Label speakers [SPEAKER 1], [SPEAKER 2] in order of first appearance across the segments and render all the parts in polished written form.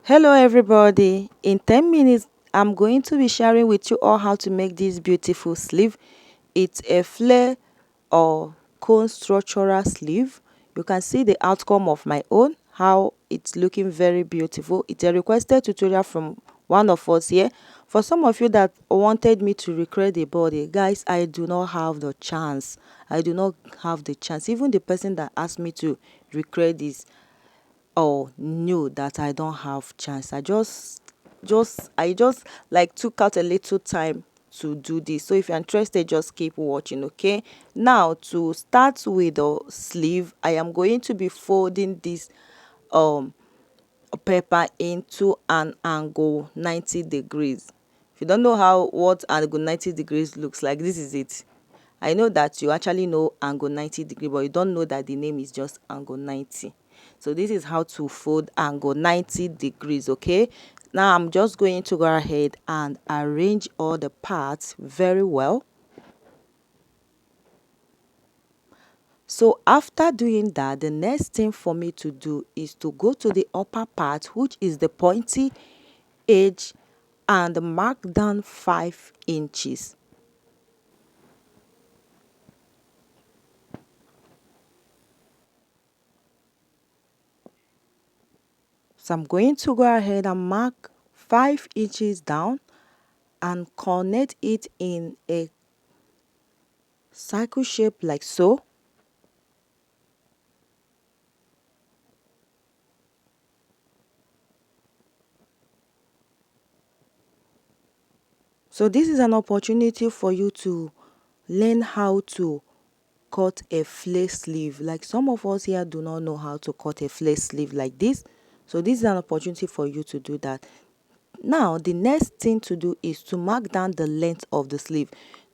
[SPEAKER 1] Hello everybody. In 10 minutes I'm going to be sharing with you all how to make this beautiful sleeve. It's a flare or cone structural sleeve. You can see the outcome of my own, how it's looking very beautiful. It's a requested tutorial from one of us here. For some of you that wanted me to recreate the body, guys, I do not have the chance. I do not have the chance. Even the person that asked me to recreate this or knew that I don't have chance. I just like took out a little time to do this. So if you're interested, just keep watching. Okay, now to start with the sleeve, I am going to be folding this um paper into an angle 90 degrees. If you don't know how what angle 90 degrees looks like, this is it. I know that you actually know angle 90 degree, but you don't know that the name is just angle 90. So this is how to fold angle 90 degrees. Okay, now I'm just going to go ahead and arrange all the parts very well. So after doing that, the next thing for me to do is to go to the upper part, which is the pointy edge, and mark down 5 inches. So I'm going to go ahead and mark 5 inches down and connect it in a circle shape like so. So this is an opportunity for you to learn how to cut a flare sleeve. Like some of us here do not know how to cut a flare sleeve like this. So this is an opportunity for you to do that. Now the next thing to do is to mark down the length of the sleeve.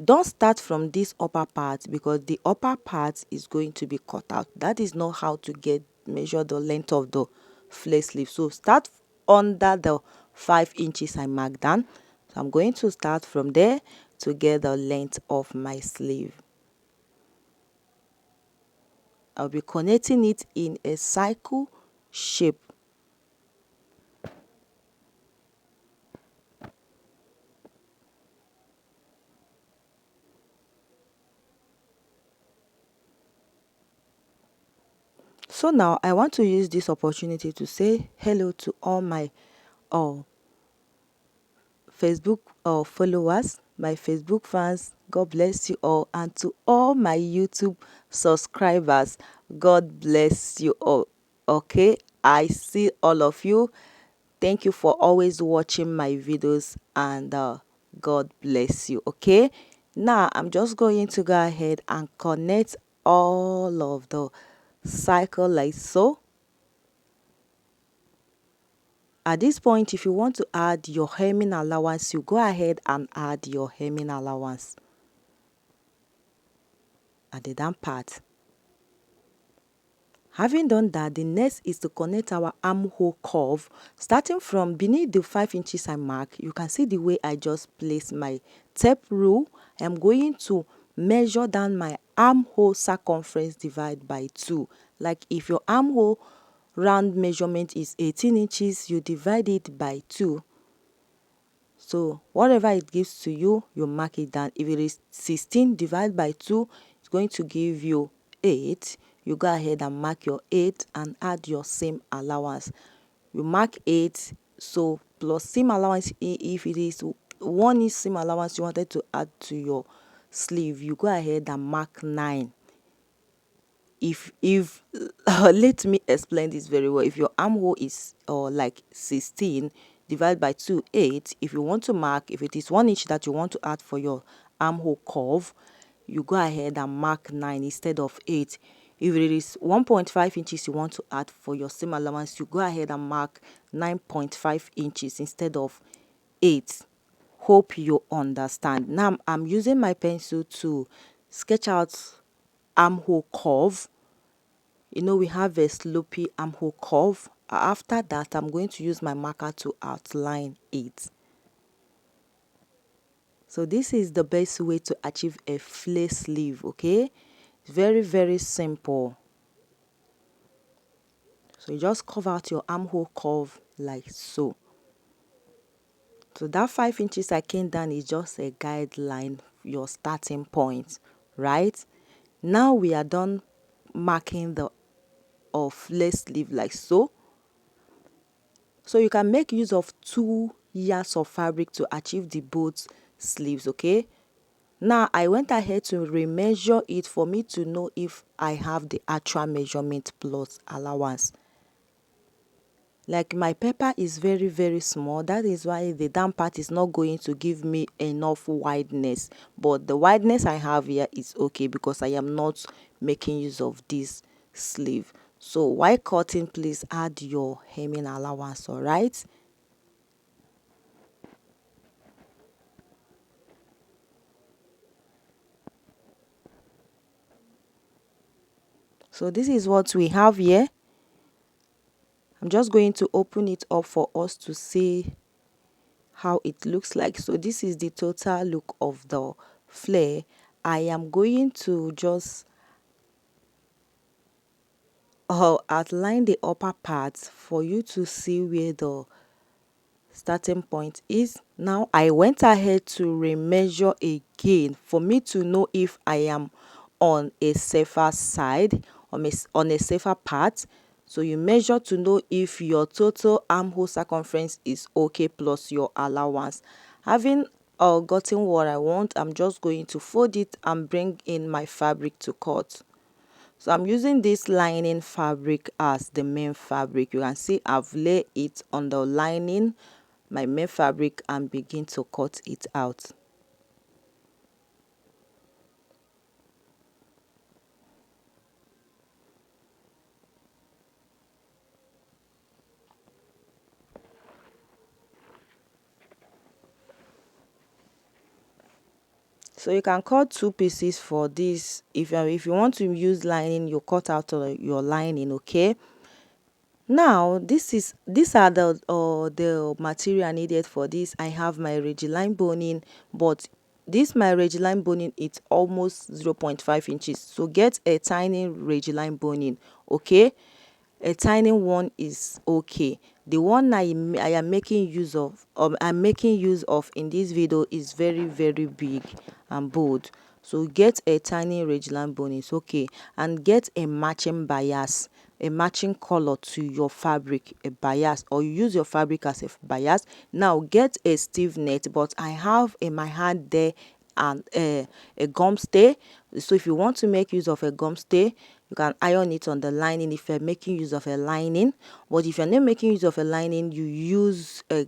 [SPEAKER 1] Don't start from this upper part because the upper part is going to be cut out. That is not how to measure the length of the flare sleeve. So start under the 5 inches I marked down. So I'm going to start from there to get the length of my sleeve. I'll be connecting it in a circle shape. So now I want to use this opportunity to say hello to all my uh, Facebook followers, my Facebook fans. God bless you all, and to all my YouTube subscribers, God bless you all. Okay, I see all of you. Thank you for always watching my videos, and God bless you. Okay, now I'm just going to go ahead and connect all of the cycle like so. At this point, if you want to add your hemming allowance, you go ahead and add your hemming allowance at the down part. Having done that, the next is to connect our armhole curve. Starting from beneath the 5 inches I mark, you can see the way I just placed my tape rule. I am going to measure down my armhole circumference divided by 2. Like if your armhole round measurement is 18 inches, you divide it by 2. So whatever it gives to you, you mark it down. If it is 16 divided by 2, it's going to give you 8. You go ahead and mark your 8 and add your seam allowance. You mark 8, so plus seam allowance. If it is 1 inch seam allowance you wanted to add to your sleeve, you go ahead and mark 9. If let me explain this very well. If your armhole is like 16 divided by 2, 8, if you want to mark, if it is 1 inch that you want to add for your armhole curve, you go ahead and mark 9 instead of 8. If it is 1.5 inches you want to add for your seam allowance, you go ahead and mark 9.5 inches instead of 8. Hope you understand. Now I'm using my pencil to sketch out armhole curve. You know, we have a slopey armhole curve. After that, I'm going to use my marker to outline it. So this is the best way to achieve a flare sleeve. Okay, very simple. So you just carve out your armhole curve like so. So that 5 inches I came down is just a guideline, your starting point, right? Now we are done marking the flay sleeve like so. So you can make use of 2 yards of fabric to achieve the both sleeves, okay? Now I went ahead to remeasure it for me to know if I have the actual measurement plus allowance. Like my pepper is very small, that is why the down part is not going to give me enough wideness, but the wideness I have here is okay because I am not making use of this sleeve. So while cutting, please add your hemming allowance, all right? So this is what we have here. I'm just going to open it up for us to see how it looks like. So this is the total look of the flare. I am going to just outline the upper part for you to see where the starting point is. Now I went ahead to remeasure again for me to know if I am on a safer side, on a safer part. So you measure to know if your total armhole circumference is okay plus your allowance. Having gotten what I want, I'm just going to fold it and bring in my fabric to cut. So I'm using this lining fabric as the main fabric. You can see I've laid it on the lining, my main fabric, and begin to cut it out. So you can cut 2 pieces for this. If you want to use lining, you cut out your lining, okay? Now these are the material needed for this. I have my line boning, but this my line boning, it's almost 0.5 inches, so get a tiny line boning, okay? A tiny one is okay. The one I am making use of, in this video is very big and bold. So get a tiny line bone is okay, and get a matching bias, a matching color to your fabric, a bias, or you use your fabric as a bias. Now get a Steve net, but I have in my hand there and a gum stay. So if you want to make use of a gum stay, you can iron it on the lining if you're making use of a lining. But if you're not making use of a lining, you use a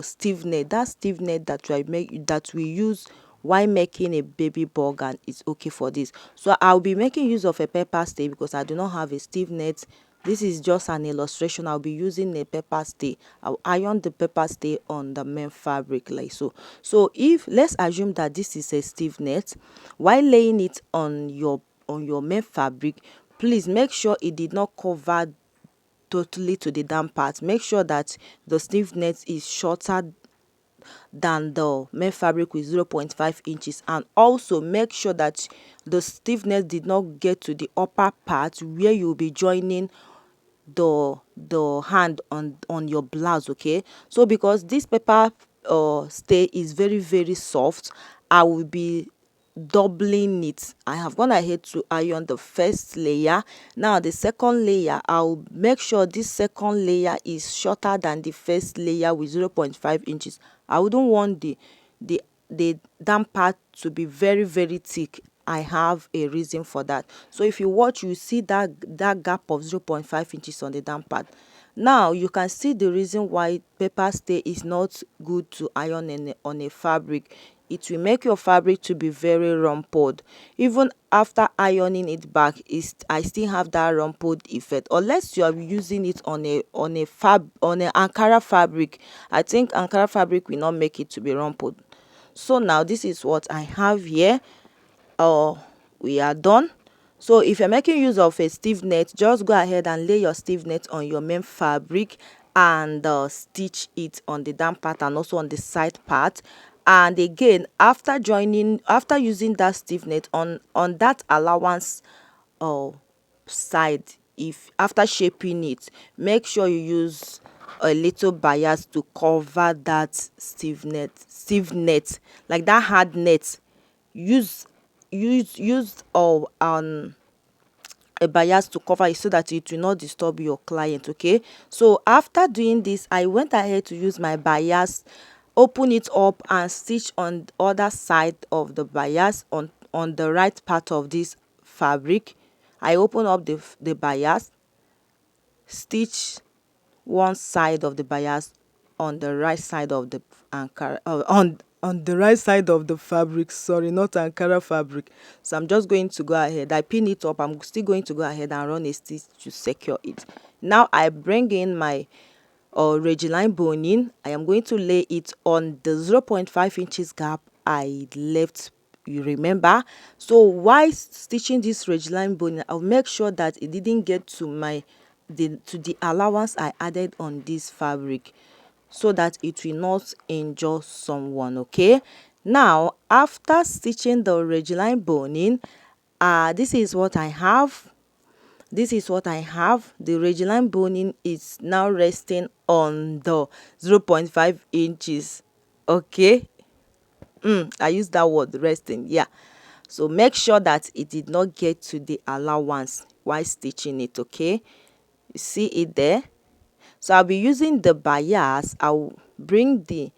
[SPEAKER 1] Steve net. That Steve net that we use while making a baby bug, and it's okay for this. So I'll be making use of a pepper stay because I do not have a Steve net. This is just an illustration. I'll be using a pepper stay. I'll iron the pepper stay on the main fabric like so. So if let's assume that this is a Steve net, while laying it on your main fabric, please make sure it did not cover totally to the down part. Make sure that the Steve net is shorter than the main fabric with 0.5 inches, and also make sure that the stiffness did not get to the upper part where you'll be joining the hand on your blouse, okay? So because this paper stay is very soft, I will be doubling it. I have gone ahead to iron the first layer. Now the second layer, I'll make sure this second layer is shorter than the first layer with 0.5 inches. I wouldn't want the down part to be very thick. I have a reason for that. So if you watch, you see that gap of 0.5 inches on the down part. Now you can see the reason why paper stay is not good to iron on a fabric. It will make your fabric to be very rumpled. Even after ironing it back, I still have that rumpled effect. Unless you are using it on a Ankara fabric. I think Ankara fabric will not make it to be rumpled. So now this is what I have here. We are done. So if you're making use of a Steve net, just go ahead and lay your Steve net on your main fabric and stitch it on the down part and also on the side part. And again, after using that Steve net on that allowance side, if after shaping it, make sure you use a little bias to cover that stiff net, like that hard net. Use a bias to cover it so that it will not disturb your client. Okay, so after doing this, I went ahead to use my bias, open it up and stitch on the other side of the bias, on the right part of this fabric. I open up the bias, stitch one side of the bias on the right side of the ankara, on the right side of the fabric, sorry, not ankara fabric. So I'm just going to go ahead, I pin it up, I'm still going to go ahead and run a stitch to secure it. Now I bring in my Reggie boning. I am going to lay it on the 0.5 inches gap I left, you remember. So while stitching this Reggie boning, I'll make sure that it didn't get to the allowance I added on this fabric, so that it will not injure someone. Okay, now after stitching the Reggie boning, this is what I have. The Reggie boning is now resting on the 0.5 inches. Okay, I use that word, resting, yeah. So make sure that it did not get to the allowance while stitching it. Okay, you see it there. So I'll be using the bias. I'll bring the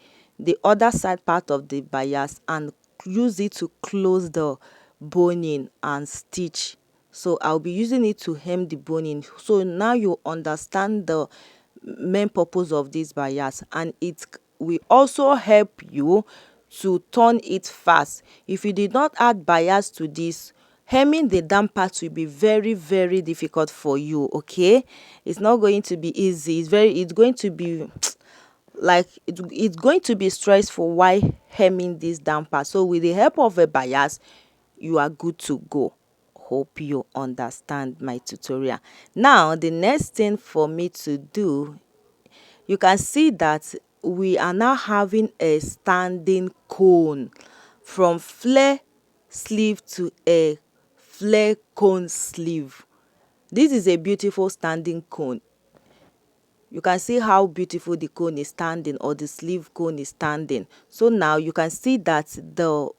[SPEAKER 1] other side part of the bias and use it to close the boning and stitch. So I'll be using it to hem the boning. So now you understand the main purpose of this bias, and it will also help you to turn it fast. If you did not add bias to this, hemming the down part will be very, very difficult for you. Okay, it's not going to be easy. It's going to be like it's going to be stressful while hemming this down part. So with the help of a bias, you are good to go. Hope you understand my tutorial. Now the next thing for me to do, you can see that we are now having a standing cone, from flare sleeve to a flare cone sleeve. This is a beautiful standing cone. You can see how beautiful the cone is standing, or the sleeve cone is standing. So now you can see that the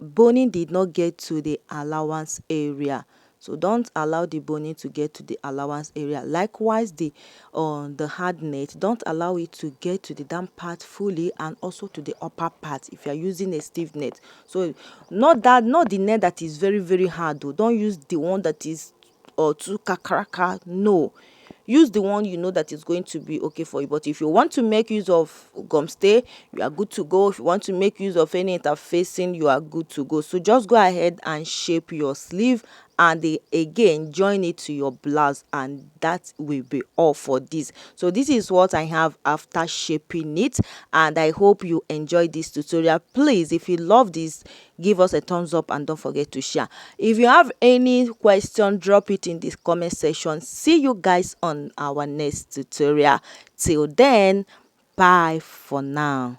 [SPEAKER 1] boning did not get to the allowance area. So don't allow the boning to get to the allowance area. Likewise, the hard net, don't allow it to get to the down part fully, and also to the upper part if you are using a stiff net. So not the net that is very, very hard though. Don't use the one that is too kakaraka. No, use the one you know that is going to be okay for you. But if you want to make use of gum stay, you are good to go. If you want to make use of any interfacing, you are good to go. So just go ahead and shape your sleeve, and again join it to your blouse, and that will be all for this. So this is what I have after shaping it, and I hope you enjoyed this tutorial. Please, if you love this, give us a thumbs up and don't forget to share. If you have any question, drop it in the comment section. See you guys on our next tutorial. Till then, bye for now.